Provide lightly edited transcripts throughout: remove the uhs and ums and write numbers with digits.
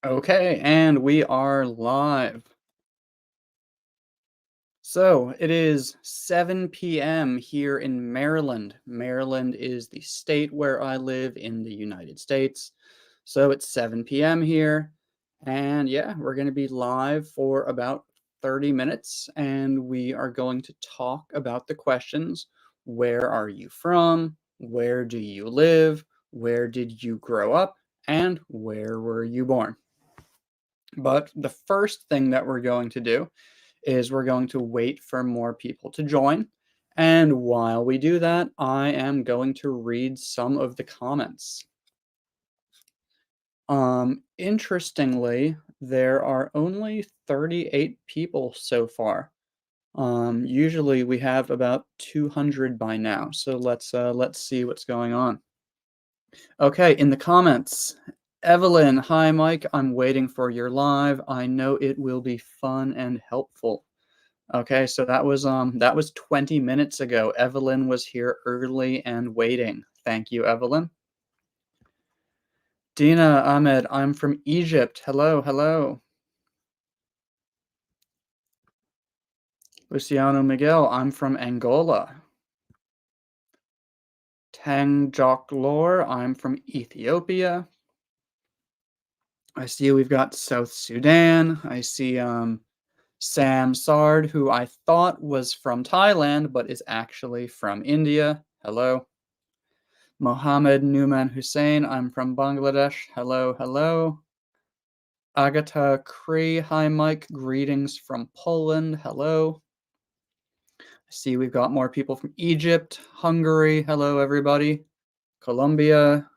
Okay, and we are live. So it is 7 p.m. here in Maryland. Maryland is the state where I live in the United States. So it's 7 p.m. here. And yeah, we're going to be live for about 30 minutes. And we are going to talk about the questions: where are you from? Where do you live? Where did you grow up? And where were you born? But the first thing that we're going to do is we're going to wait for more people to join. And while we do that, I am going to read some of the comments. Interestingly, there are only 38 people so far. Usually we have about 200 by now. So let's see what's going on. Okay, in the comments, Evelyn, hi Mike, I'm waiting for your live. I know it will be fun and helpful. Okay, so that was 20 minutes ago. Evelyn was here early and waiting. Thank you, Evelyn. Dina Ahmed, I'm from Egypt. Hello, hello. Luciano Miguel, I'm from Angola. Tang Jok Lor, I'm from Ethiopia. I see we've got South Sudan. I see Sam Sard, who I thought was from Thailand, but is actually from India. Hello. Mohammed Numan Hussein, I'm from Bangladesh. Hello, hello. Agata Cree, hi Mike, greetings from Poland. Hello. I see we've got more people from Egypt, Hungary. Hello, everybody. Colombia,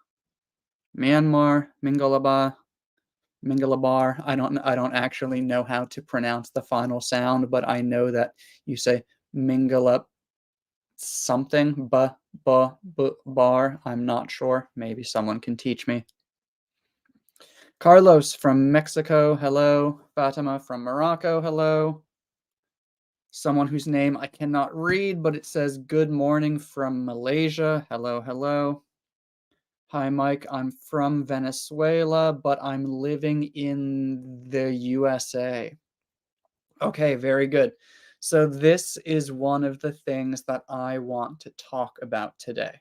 Myanmar, Mingalabar. I don't actually know how to pronounce the final sound, but I know that you say Mingala something, bar. I'm not sure. Maybe someone can teach me. Carlos from Mexico, hello. Fatima from Morocco, hello. Someone whose name I cannot read, but it says good morning from Malaysia. Hello, hello. Hi, Mike. I'm from Venezuela, but I'm living in the USA. Okay, very good. So, this is one of the things that I want to talk about today.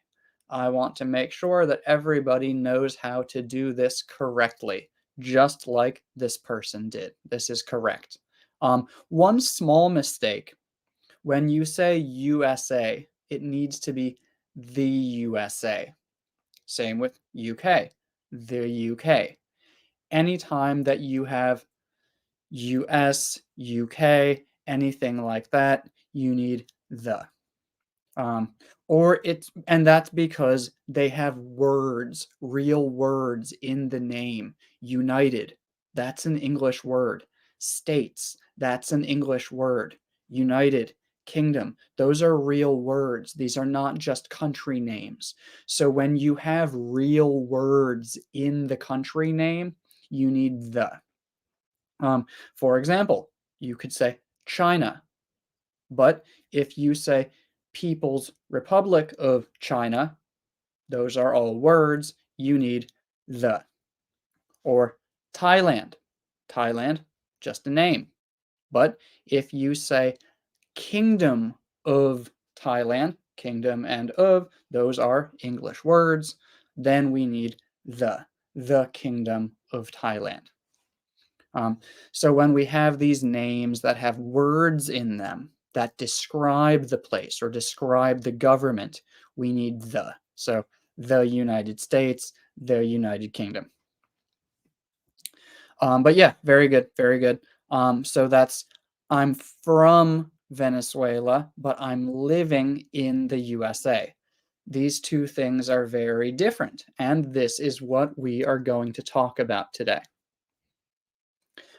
I want to make sure that everybody knows how to do this correctly, just like this person did. This is correct. One small mistake: when you say USA, it needs to be the USA. Same with UK, the UK. Anytime that you have US, UK, anything like that, you need the. And that's because they have words, real words in the name. United, that's an English word. States, that's an English word. United Kingdom, those are real words. These are not just country names. So when you have real words in the country name, you need the. For example, you could say China, but if you say People's Republic of China, those are all words, you need the. Or Thailand, Thailand, just a name. But if you say Kingdom of Thailand, kingdom and of, those are English words, then we need the Kingdom of Thailand. So when we have these names that have words in them that describe the place or describe the government, we need the. So the United States, the United Kingdom. But yeah, very good, very good. So that's I'm from Venezuela, but I'm living in the USA. These two things are very different, and this is what we are going to talk about today.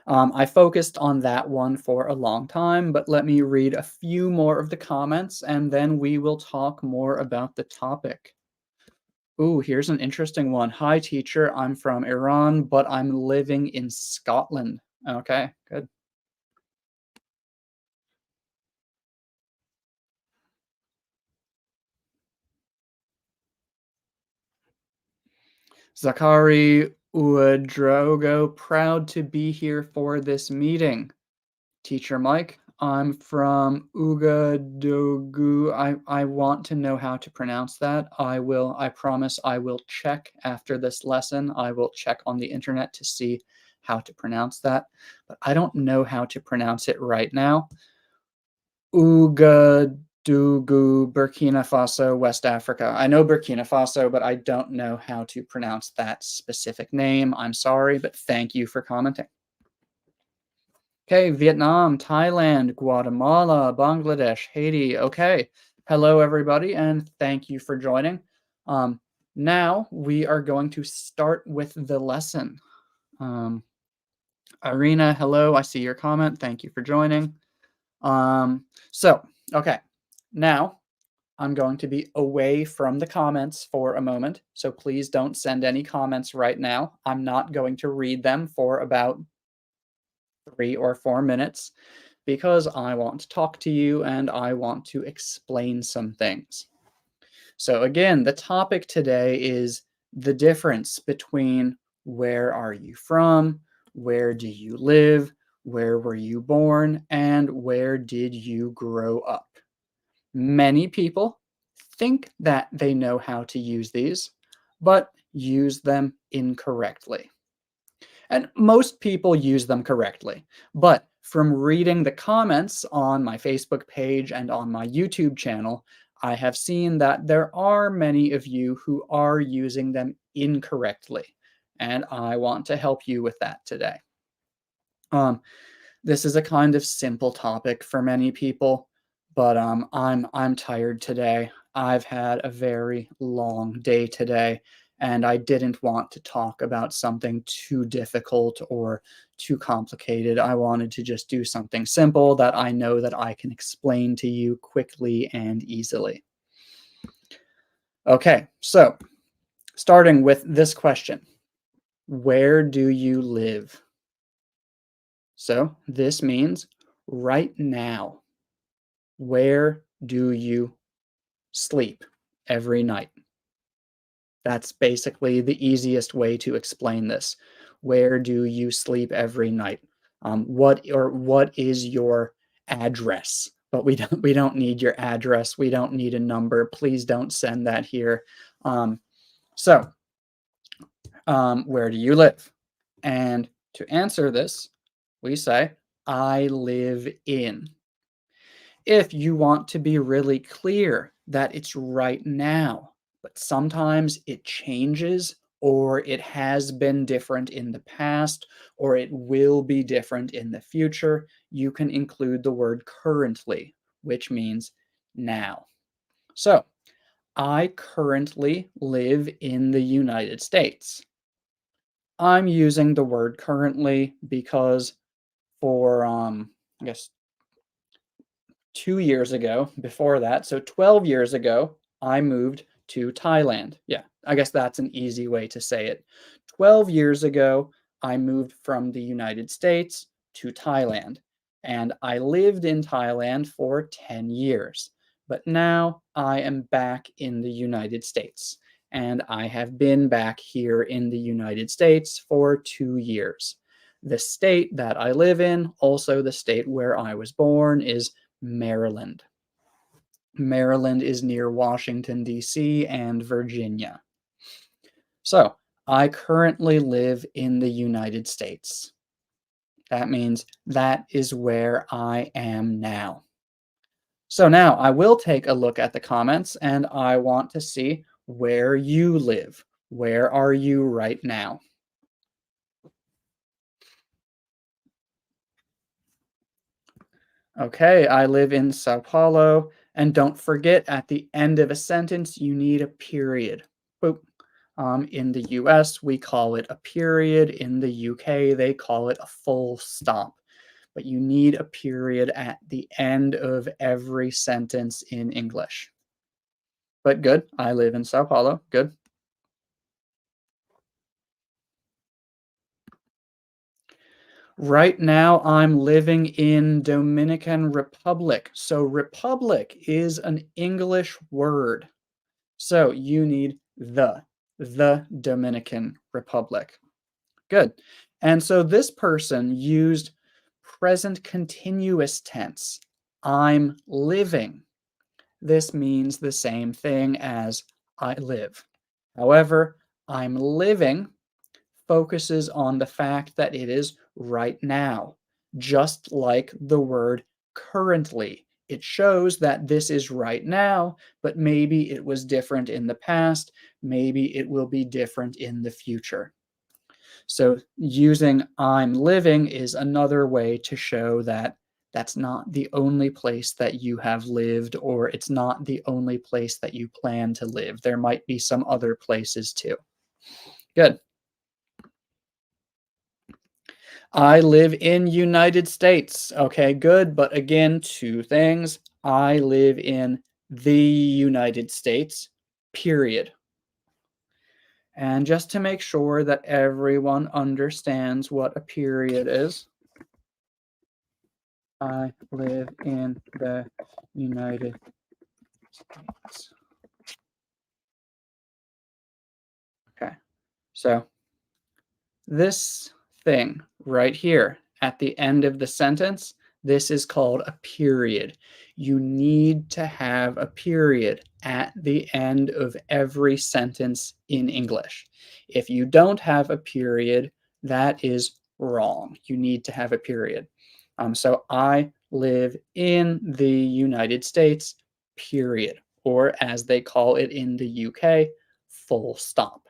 I focused on that one for a long time, but let me read a few more of the comments and then we will talk more about the topic. Ooh, here's an interesting one. Hi, teacher. I'm from Iran, but I'm living in Scotland. Okay, good. Zakari Uadrogo, proud to be here for this meeting. Teacher Mike, I'm from Ugadogu. I want to know how to pronounce that. I promise I will check after this lesson. I will check on the internet to see how to pronounce that, but I don't know how to pronounce it right now. Ugadugu, Burkina Faso, West Africa. I know Burkina Faso, but I don't know how to pronounce that specific name. I'm sorry, but thank you for commenting. Okay, Vietnam, Thailand, Guatemala, Bangladesh, Haiti. Okay, hello everybody, and thank you for joining. Now we are going to start with the lesson. Irina, hello, I see your comment. Thank you for joining. Okay, now I'm going to be away from the comments for a moment, so please don't send any comments right now. I'm not going to read them for about 3 or 4 minutes because I want to talk to you and I want to explain some things. So again, the topic today is the difference between where are you from, where do you live, where were you born, and where did you grow up. Many people think that they know how to use these, but use them incorrectly. And most people use them correctly. But from reading the comments on my Facebook page and on my YouTube channel, I have seen that there are many of you who are using them incorrectly. And I want to help you with that today. This is a kind of simple topic for many people, but I'm tired today. I've had a very long day today, and I didn't want to talk about something too difficult or too complicated. I wanted to just do something simple that I know that I can explain to you quickly and easily. Okay, so starting with this question, where do you live? So this means right now. Where do you sleep every night? That's basically the easiest way to explain this. Where do you sleep every night? What is your address? But we don't need your address. We don't need a number. Please don't send that here. Where do you live? And to answer this, we say, I live in. If you want to be really clear that it's right now, but sometimes it changes or it has been different in the past or it will be different in the future, you can include the word currently, which means now. So, I currently live in the United States. I'm using the word currently because for, I guess, 2 years ago, before that, so 12 years ago, I moved to Thailand. Yeah, I guess that's an easy way to say it. 12 years ago, I moved from the United States to Thailand, and I lived in Thailand for 10 years. But now I am back in the United States, and I have been back here in the United States for 2 years. The state that I live in, also the state where I was born, is Maryland. Maryland is near Washington, D.C. and Virginia. So I currently live in the United States. That means that is where I am now. So now I will take a look at the comments and I want to see where you live. Where are you right now? Okay, I live in Sao Paulo. And don't forget, at the end of a sentence, you need a period. Boop. In the US, we call it a period. In the UK, they call it a full stop. But you need a period at the end of every sentence in English. But good, I live in Sao Paulo. Good. Right now, I'm living in Dominican Republic. So republic is an English word. So you need the Dominican Republic. Good. And so this person used present continuous tense. I'm living. This means the same thing as I live. However, I'm living focuses on the fact that it is right now, just like the word currently. It shows that this is right now, but maybe it was different in the past. Maybe it will be different in the future. So using I'm living is another way to show that that's not the only place that you have lived, or it's not the only place that you plan to live. There might be some other places too. Good. I live in United States. Okay, good. But again, two things. I live in the United States, period. And just to make sure that everyone understands what a period is, I live in the United States. Okay, so this thing right here at the end of the sentence, this is called a period. You need to have a period at the end of every sentence in English. If you don't have a period, that is wrong. You need to have a period. So I live in the United States, period. Or as they call it in the UK, full stop.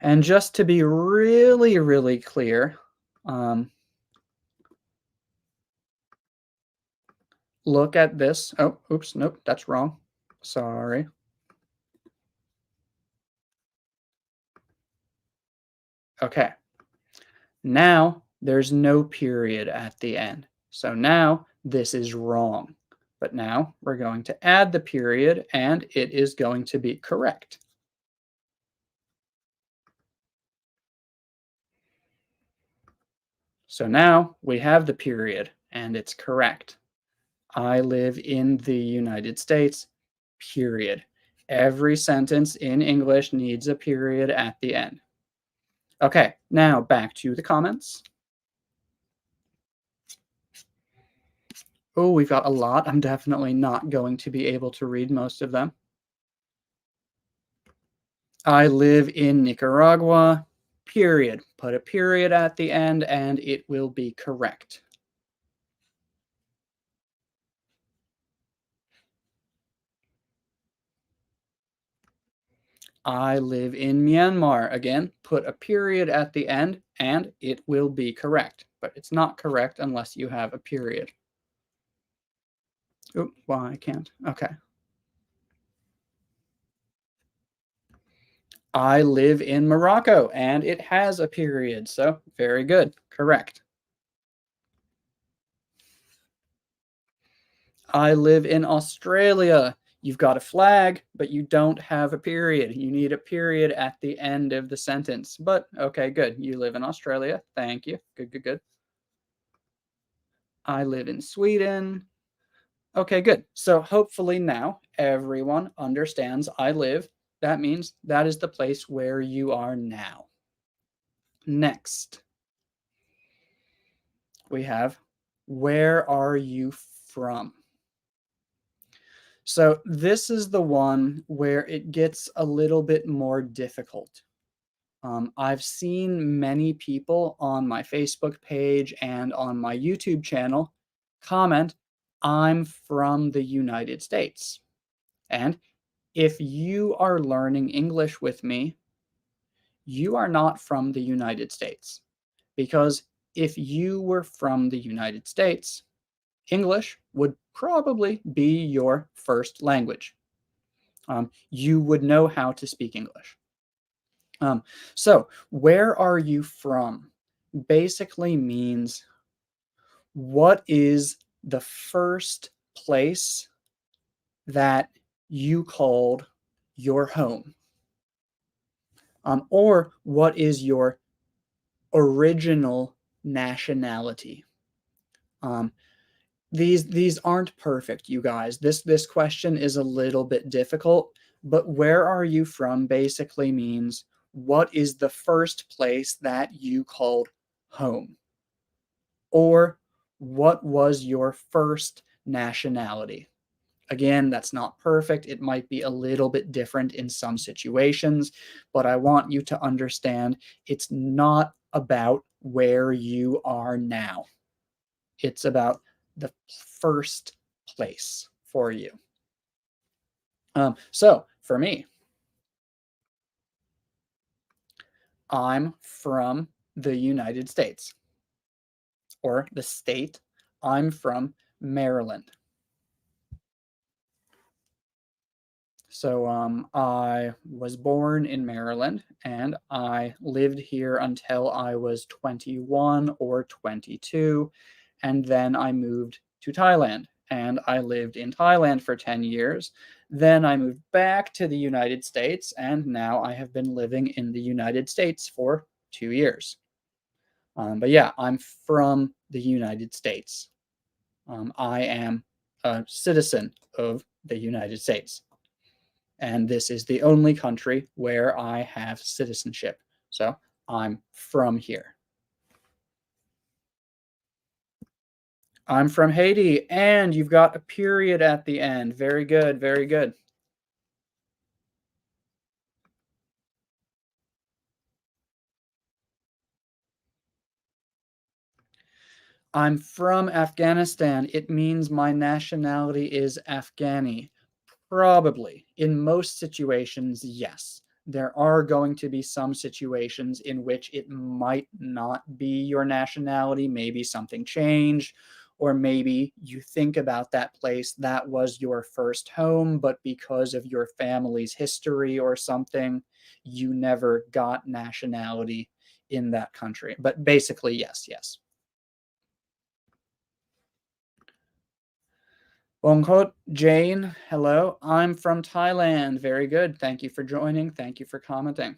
And just to be really, really clear, look at this. Oh, oops, nope, that's wrong. Sorry. Okay. Now there's no period at the end. So now this is wrong. But now we're going to add the period and it is going to be correct. So now we have the period and it's correct. I live in the United States, period. Every sentence in English needs a period at the end. Okay, now back to the comments. Oh, we've got a lot. I'm definitely not going to be able to read most of them. I live in Nicaragua, period. Put a period at the end and it will be correct. I live in Myanmar. Again, put a period at the end and it will be correct. But it's not correct unless you have a period. Oh, well, I can't. Okay. I live in Morocco and it has a period. So very good. Correct. I live in Australia. You've got a flag, but you don't have a period. You need a period at the end of the sentence. But okay, good. You live in Australia. Thank you. Good, good, good. I live in Sweden. Okay, good. So hopefully now everyone understands I live. That means that is the place where you are now. Next, we have where are you from? So this is the one where it gets a little bit more difficult. I've seen many people on my Facebook page and on my YouTube channel comment, I'm from the United States. And if you are learning English with me, you are not from the United States. Because if you were from the United States, English would probably be your first language. You would know how to speak English. So, where are you from? Basically means what is the first place that you called your home? Or what is your original nationality? Um, these aren't perfect, you guys. This question is a little bit difficult, but where are you from basically means what is the first place that you called home? Or what was your first nationality? Again, that's not perfect. It might be a little bit different in some situations, but I want you to understand it's not about where you are now. It's about the first place for you. So for me, I'm from the United States, or the state. I'm from Maryland. So I was born in Maryland and I lived here until I was 21 or 22. And then I moved to Thailand and I lived in Thailand for 10 years. Then I moved back to the United States and now I have been living in the United States for 2 years. But yeah, I'm from the United States. I am a citizen of the United States. And this is the only country where I have citizenship. So I'm from here. I'm from Haiti, and you've got a period at the end. Very good, very good. I'm from Afghanistan. It means my nationality is Afghani. Probably. In most situations, yes. There are going to be some situations in which it might not be your nationality. Maybe something changed, or maybe you think about that place that was your first home, but because of your family's history or something, you never got nationality in that country. But basically, yes, yes. Bongkot, Jane, hello. I'm from Thailand. Very good. Thank you for joining. Thank you for commenting.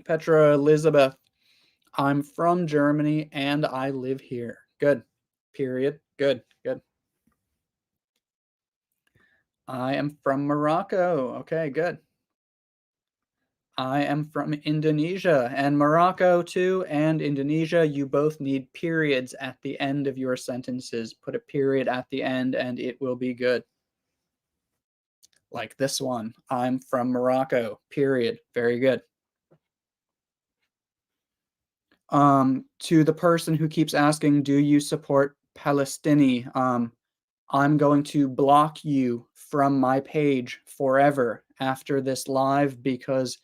Petra Elizabeth, I'm from Germany and I live here. Good. Period. Good. Good. I am from Morocco. Okay, good. I am from Indonesia and Morocco too, and Indonesia. You both need periods at the end of your sentences. Put a period at the end and it will be good. Like this one. I'm from Morocco. Period. Very good. To the person who keeps asking, do you support Palestine? I'm going to block you from my page forever after this live because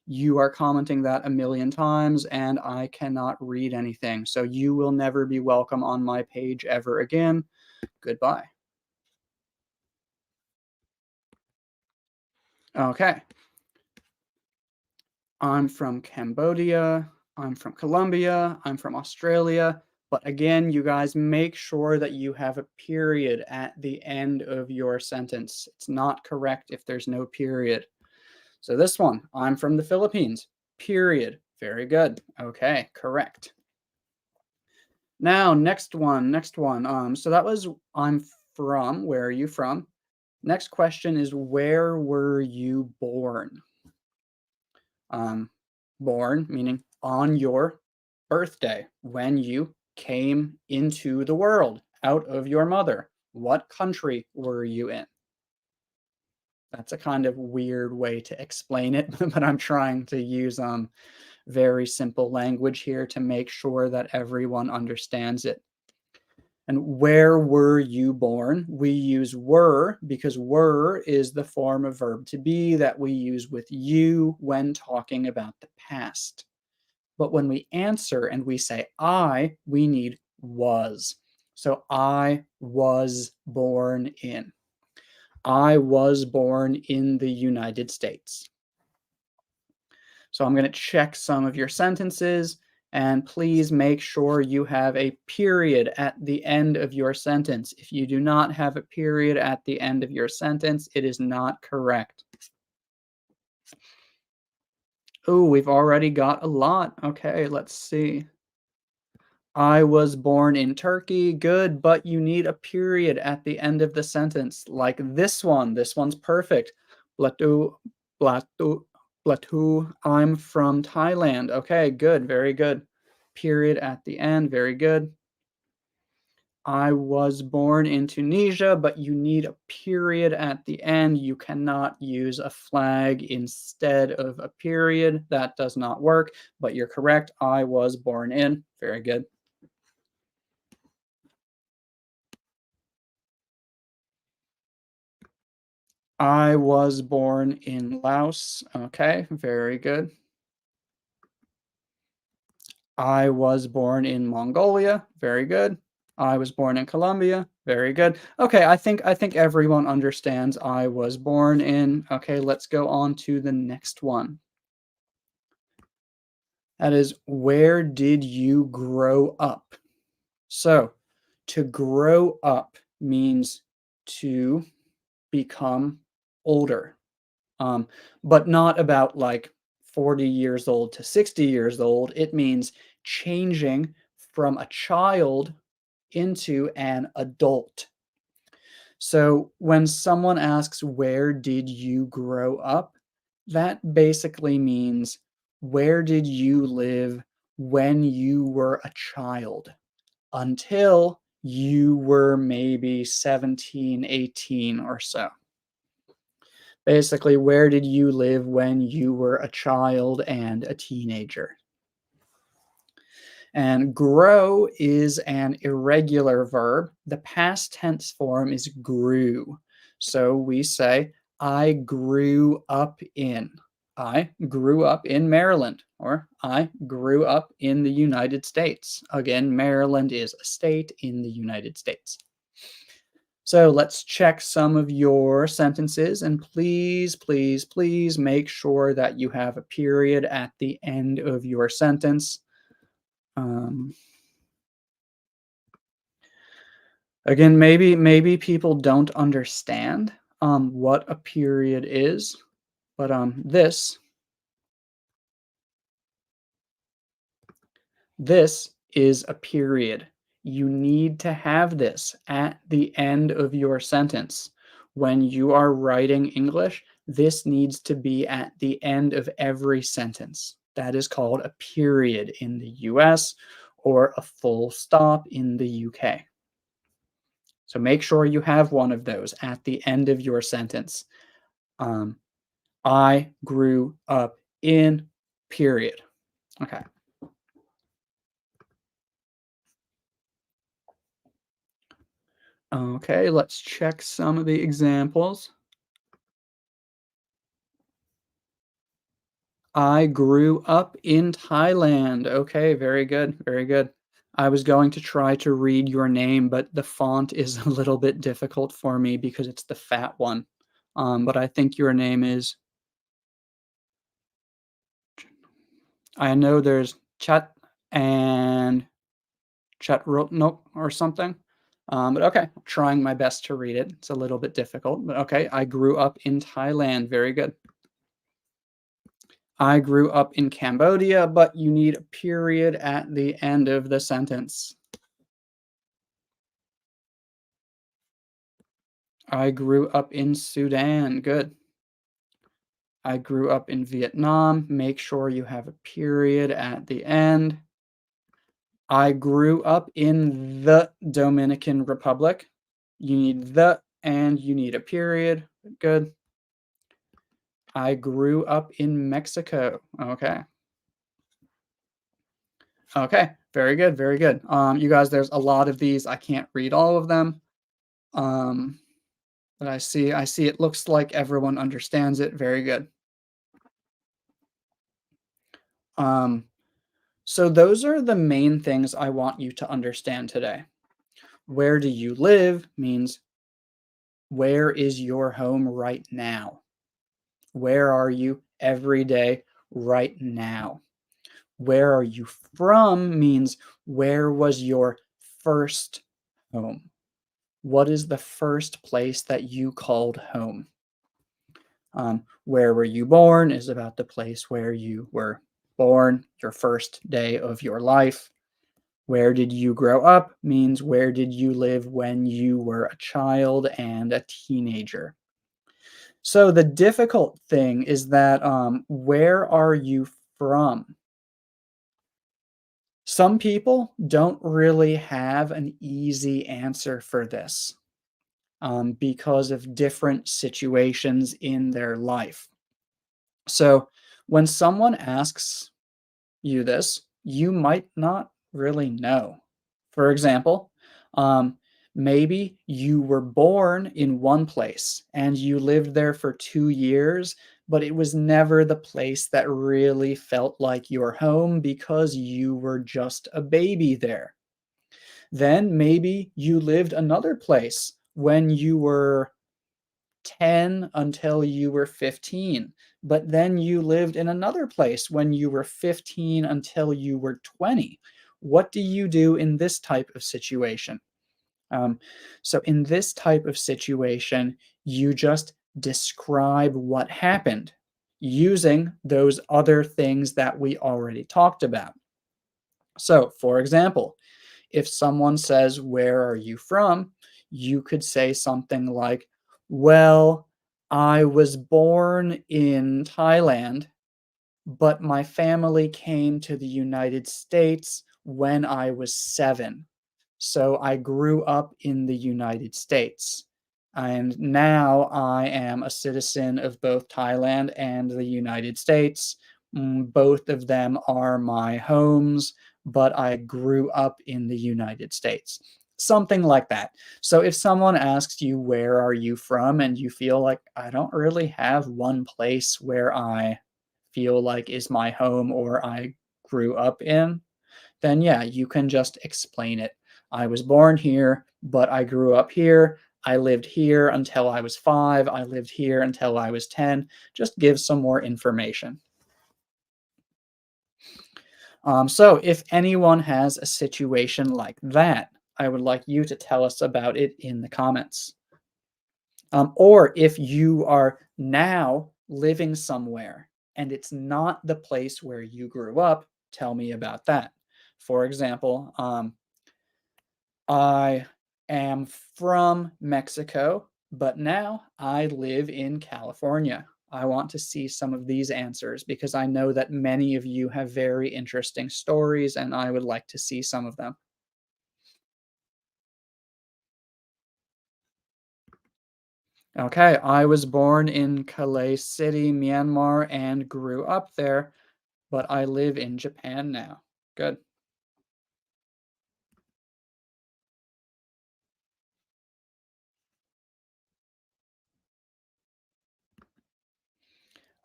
you are commenting that a million times and I cannot read anything. So you will never be welcome on my page ever again. Goodbye. Okay. I'm from Cambodia. I'm from Colombia. I'm from Australia. But again, you guys make sure that you have a period at the end of your sentence. It's not correct if there's no period. So this one, I'm from the Philippines. Period. Very good. Okay, correct. Now, next one, next one. So that was I'm from. Where are you from? Next question is where were you born? Um, born meaning on your birthday when you came into the world out of your mother. What country were you in? That's a kind of weird way to explain it, but I'm trying to use very simple language here to make sure that everyone understands it. And where were you born? We use were because were is the form of verb to be that we use with you when talking about the past. But when we answer and we say I, we need was. So I was born in. I was born in the United States. So I'm going to check some of your sentences, and please make sure you have a period at the end of your sentence. If you do not have a period at the end of your sentence, it is not correct. Oh, we've already got a lot. Okay, let's see. I was born in Turkey. Good, but you need a period at the end of the sentence, like this one. This one's perfect. Blatu, blatu, blatu. I'm from Thailand. Okay, good, very good. Period at the end, very good. I was born in Tunisia, but you need a period at the end. You cannot use a flag instead of a period. That does not work, but you're correct. I was born in. Very good. I was born in Laos. Okay, very good. I was born in Mongolia. Very good. I was born in Colombia. Very good. Okay, I think everyone understands I was born in. Okay, let's go on to the next one. That is, where did you grow up? So, to grow up means to become older. um, but not about like 40 years old to 60 years old. It means changing from a child into an adult. So when someone asks, where did you grow up? That basically means, where did you live when you were a child until you were maybe 17, 18 or so. Basically, where did you live when you were a child and a teenager? And grow is an irregular verb. The past tense form is grew. So we say, I grew up in. I grew up in Maryland, or I grew up in the United States. Again, Maryland is a state in the United States. So let's check some of your sentences, and please, please, please make sure that you have a period at the end of your sentence. Um, Again, maybe people don't understand what a period is, but this is a period. You need to have this at the end of your sentence. When you are writing English, this needs to be at the end of every sentence. That is called a period in the US or a full stop in the UK. So make sure you have one of those at the end of your sentence. Um, I grew up in period. Okay. Okay, let's check some of the examples. I grew up in Thailand. Okay, very good, very good. I was going to try to read your name, but the font is a little bit difficult for me because it's the fat one. But I think your name is, I know there's Chat and Chatrutnok or something. But okay, trying my best to read it. It's a little bit difficult, but okay. I grew up in Thailand. Very good. I grew up in Cambodia, but you need a period at the end of the sentence. I grew up in Sudan. Good. I grew up in Vietnam. Make sure you have a period at the end. I grew up in the Dominican Republic. You need the and you need a period. Good. I grew up in Mexico. Okay. Okay. Very good. Very good. You guys, there's a lot of these. I can't read all of them. Um, but I see it looks like everyone understands it. Very good. Um, so those are the main things I want you to understand today. Where do you live means, where is your home right now? Where are you every day right now? Where are you from means, where was your first home? What is the first place that you called home? Where were you born is about the place where you were born, your first day of your life. Where did you grow up means where did you live when you were a child and a teenager. So the difficult thing is that where are you from? Some people don't really have an easy answer for this because of different situations in their life. So when someone asks you this, you might not really know. For example, um, maybe you were born in one place and you lived there for 2 years, but it was never the place that really felt like your home because you were just a baby there. Then maybe you lived another place when you were 10 until you were 15, but then you lived in another place when you were 15 until you were 20. What do you do in this type of situation? Um, so, in this type of situation, you just describe what happened using those other things that we already talked about. So, for example, if someone says, "Where are you from?" you could say something like, "Well, I was born in Thailand, but my family came to the United States when I was 7. So I grew up in the United States. And now I am a citizen of both Thailand and the United States. Both of them are my homes, but I grew up in the United States." Something like that. So if someone asks you, "Where are you from?" and you feel like, "I don't really have one place where I feel like is my home or I grew up in," then yeah, you can just explain it. "I was born here, but I grew up here. I lived here until I was 5. I lived here until I was 10." Just give some more information. So, if anyone has a situation like that, I would like you to tell us about it in the comments. Or if you are now living somewhere and it's not the place where you grew up, tell me about that. For example, I am from Mexico, but now I live in California. I want to see some of these answers because I know that many of you have very interesting stories and I would like to see some of them. Okay, I was born in Calais City, Myanmar, and grew up there, but I live in Japan now. Good.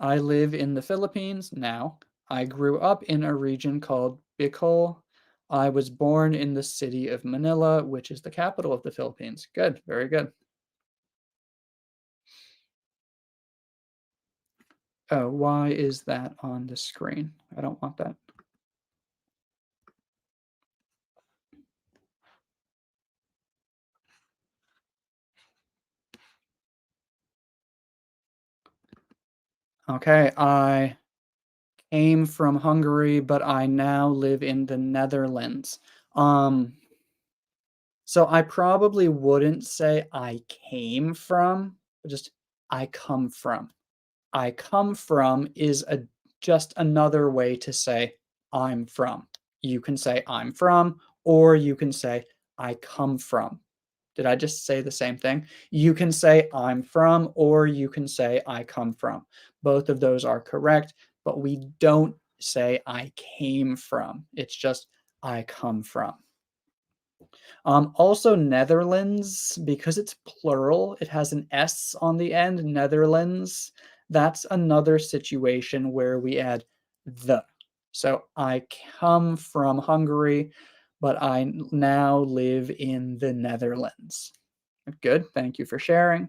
I live in the Philippines now. I grew up in a region called Bicol. I was born in the city of Manila, which is the capital of the Philippines. Good, very good. Oh, why is that on the screen? I don't want that. Okay, I came from Hungary, but I now live in the Netherlands. Um, so I probably wouldn't say I came from, but just I come from. I come from is a just another way to say I'm from. You can say I'm from, or you can say I come from. Did I just say the same thing? You can say I'm from, or you can say I come from. Both of those are correct, but we don't say I came from. It's just I come from. Also, Netherlands, because it's plural, it has an S on the end, Netherlands. That's another situation where we add the. So I come from Hungary, but I now live in the Netherlands. Good. Thank you for sharing.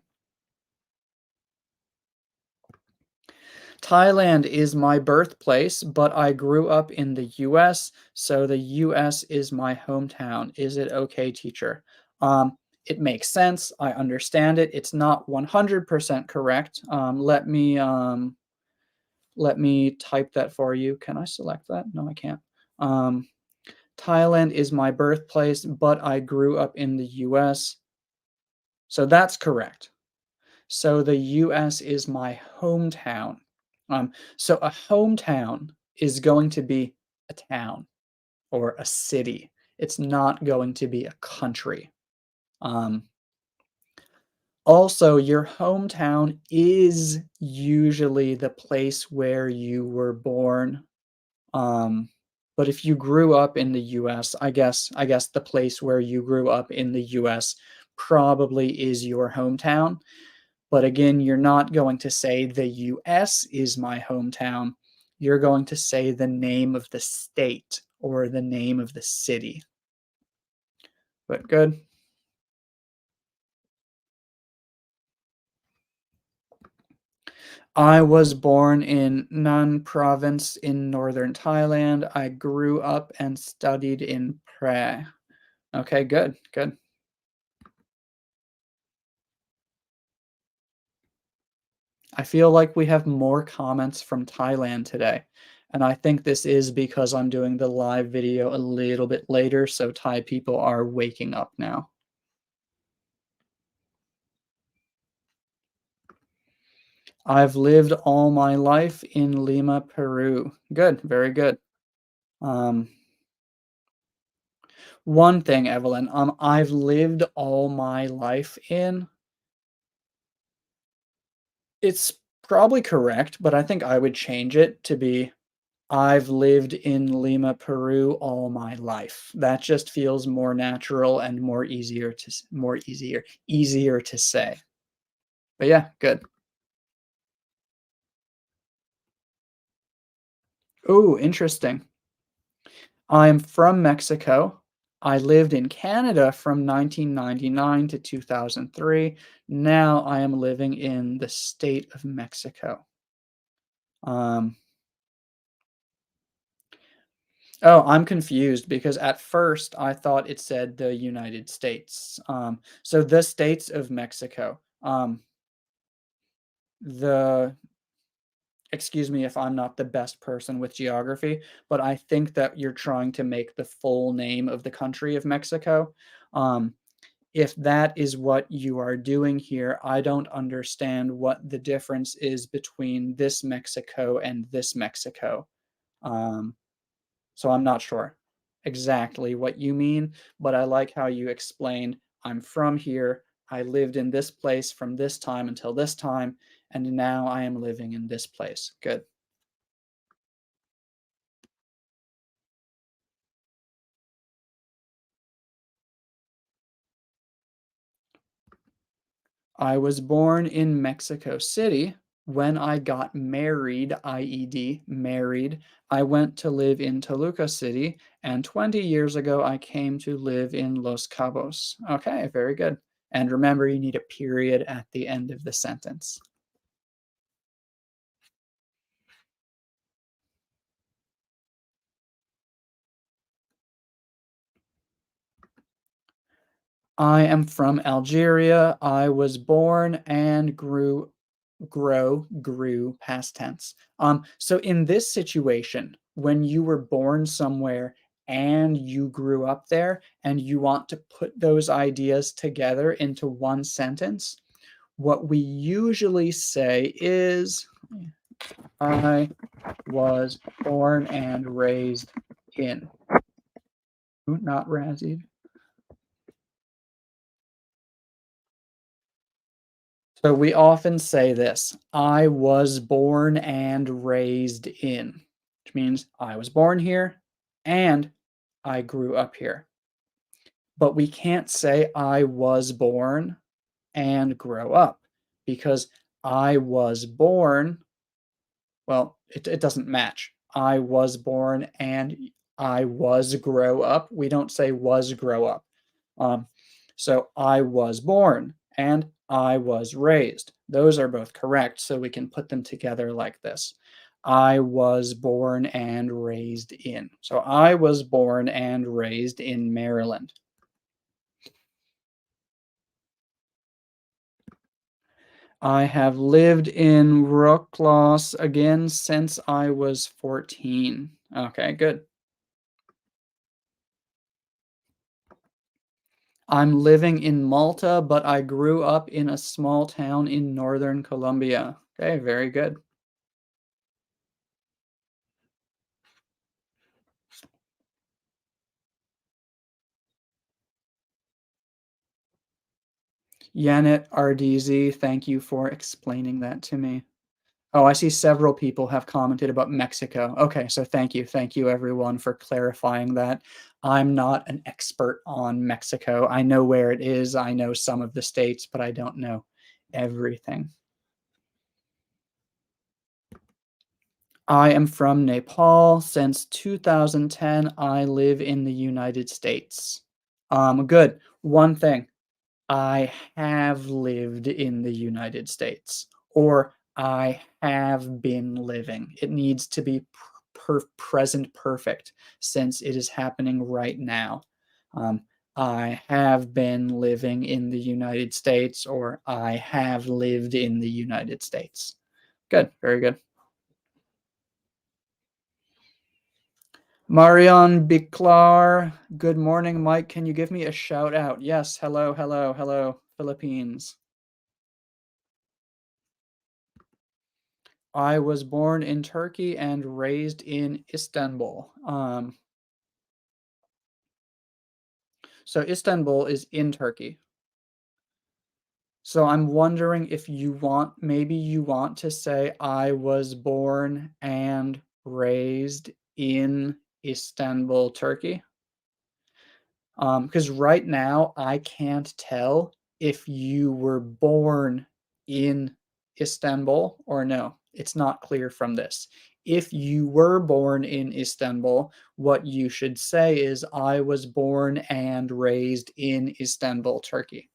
Thailand is my birthplace, but I grew up in the US, so the US is my hometown. Is it okay, teacher? It makes sense. I understand it. It's not 100% correct. Let me type that for you. Can I select that? No, I can't. Um, Thailand is my birthplace, but I grew up in the US. So that's correct. So the US is my hometown. So a hometown is going to be a town or a city. It's not going to be a country. Um, Also, your hometown is usually the place where you were born. Um, but if you grew up in the US, I guess the place where you grew up in the US probably is your hometown. But again, you're not going to say the US is my hometown. You're going to say the name of the state or the name of the city. But good. I was born in Nan province in northern Thailand. I grew up and studied in Prae. Okay, good, good. I feel like we have more comments from Thailand today. And I think this is because I'm doing the live video a little bit later, so Thai people are waking up now. I've lived all my life in Lima, Peru. Good, very good. Um, One thing, Evelyn, I've lived all my life in. It's probably correct, but I think I would change it to be I've lived in Lima, Peru all my life. That just feels more natural and more easier to say. But yeah, good. Oh, interesting. I'm from Mexico. I lived in Canada from 1999 to 2003. Now I am living in the state of Mexico. Um, oh, I'm confused because at first I thought it said the United States. So the states of Mexico. The Excuse me if I'm not the best person with geography, but I think that you're trying to make the full name of the country of Mexico. Um, if that is what you are doing here, I don't understand what the difference is between this Mexico and this Mexico. Um, so I'm not sure exactly what you mean, but I like how you explained I'm from here. I lived in this place from this time until this time, and now I am living in this place. Good. I was born in Mexico City. When I got married, IED, married, I went to live in Toluca City, and 20 years ago, I came to live in Los Cabos. Okay, very good. And remember, you need a period at the end of the sentence. I am from Algeria. I was born and grew past tense. So in this situation, when you were born somewhere and you grew up there and you want to put those ideas together into one sentence, what we usually say is I was born and raised in. Not razzed. So we often say this, I was born and raised in, which means I was born here and I grew up here. But we can't say I was born and grow up because I was born, well, it doesn't match. I was born and I was grow up. We don't say was grow up. Um, so I was born and I was raised. Those are both correct, so we can put them together like this. I was born and raised in. So I was born and raised in Maryland. I have lived in Wrocław again since I was 14. Okay, good. I'm living in Malta, but I grew up in a small town in northern Colombia. Okay, very good. Yanit RDZ, thank you for explaining that to me. Oh, I see several people have commented about Mexico. Okay, so thank you. Thank you everyone for clarifying that. I'm not an expert on Mexico. I know where it is. I know some of the states, but I don't know everything. I am from Nepal. Since 2010, I live in the United States. Good. One thing. I have lived in the United States, or I have been living. It needs to be present perfect since it is happening right now. Um, I have been living in the United States, or I have lived in the United States. Good, very good. Marion Biklar, good morning, Mike. Can you give me a shout out? Yes, hello, hello, hello, Philippines. I was born in Turkey and raised in Istanbul. So Istanbul is in Turkey. So I'm wondering if maybe you want to say I was born and raised in Istanbul, Turkey. Because right now I can't tell if you were born in Istanbul or no. It's not clear from this. If you were born in Istanbul, what you should say is, I was born and raised in Istanbul, Turkey.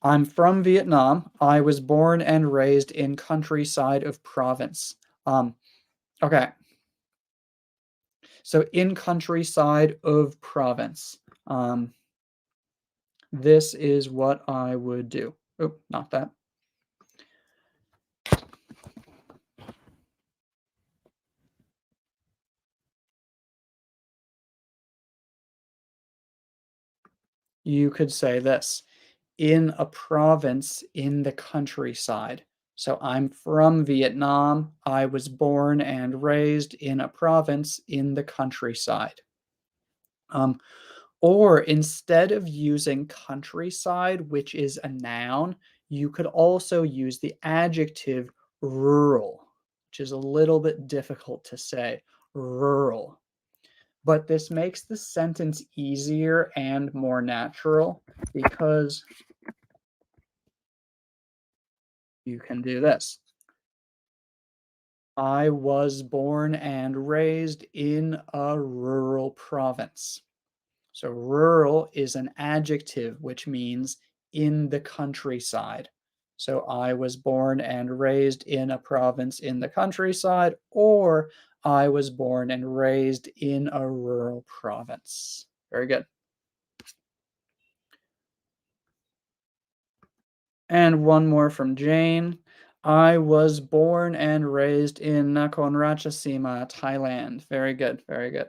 I'm from Vietnam. I was born and raised in countryside of province. Um, okay, so in countryside of province. This is what I would do. Oh, not that. You could say this, in a province in the countryside. So I'm from Vietnam. I was born and raised in a province in the countryside. Um, or instead of using countryside, which is a noun, you could also use the adjective rural, which is a little bit difficult to say. Rural. But this makes the sentence easier and more natural because you can do this. I was born and raised in a rural province. So rural is an adjective, which means in the countryside. So I was born and raised in a province in the countryside, or I was born and raised in a rural province. Very good. And one more from Jane. I was born and raised in Nakhon Ratchasima, Thailand. Very good, very good.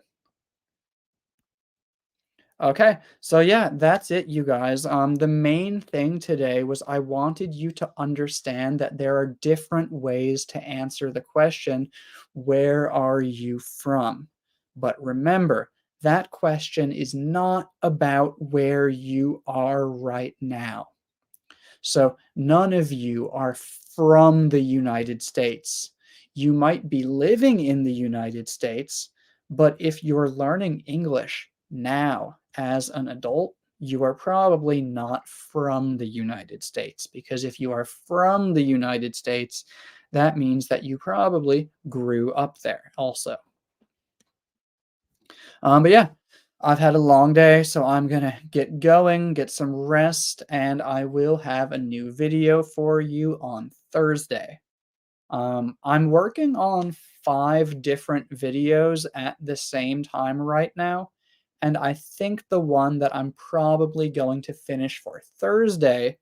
Okay, so yeah, that's it, you guys. The main thing today was I wanted you to understand that there are different ways to answer the question, where are you from? But remember, that question is not about where you are right now. So none of you are from the United States. You might be living in the United States, but if you're learning English now as an adult, you are probably not from the United States, because if you are from the United States, that means that you probably grew up there also. But yeah, I've had a long day, so I'm gonna get going, get some rest, and I will have a new video for you on Thursday. I'm working on 5 different videos at the same time right now, and I think the one that I'm probably going to finish for Thursday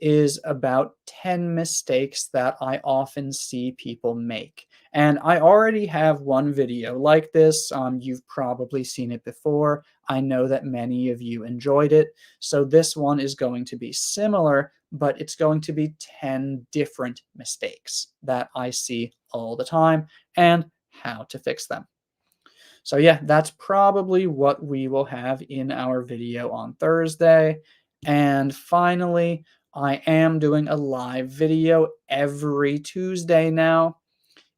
is about 10 mistakes that I often see people make. And I already have one video like this. You've probably seen it before. I know that many of you enjoyed it. So this one is going to be similar, but it's going to be 10 different mistakes that I see all the time and how to fix them. So yeah, that's probably what we will have in our video on Thursday. And finally, I am doing a live video every Tuesday now.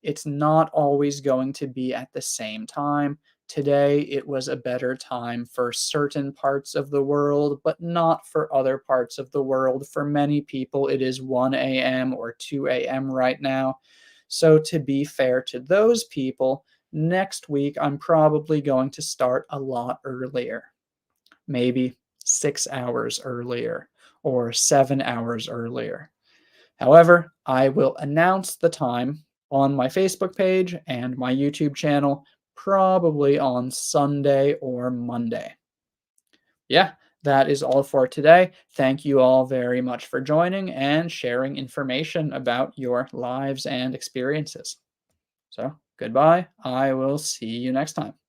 It's not always going to be at the same time. Today, it was a better time for certain parts of the world, but not for other parts of the world. For many people, it is 1 a.m. or 2 a.m. right now. So, to be fair to those people, next week I'm probably going to start a lot earlier, maybe 6 hours earlier or 7 hours earlier. However, I will announce the time on my Facebook page and my YouTube channel probably on Sunday or Monday. Yeah, that is all for today. Thank you all very much for joining and sharing information about your lives and experiences. So, goodbye. I will see you next time.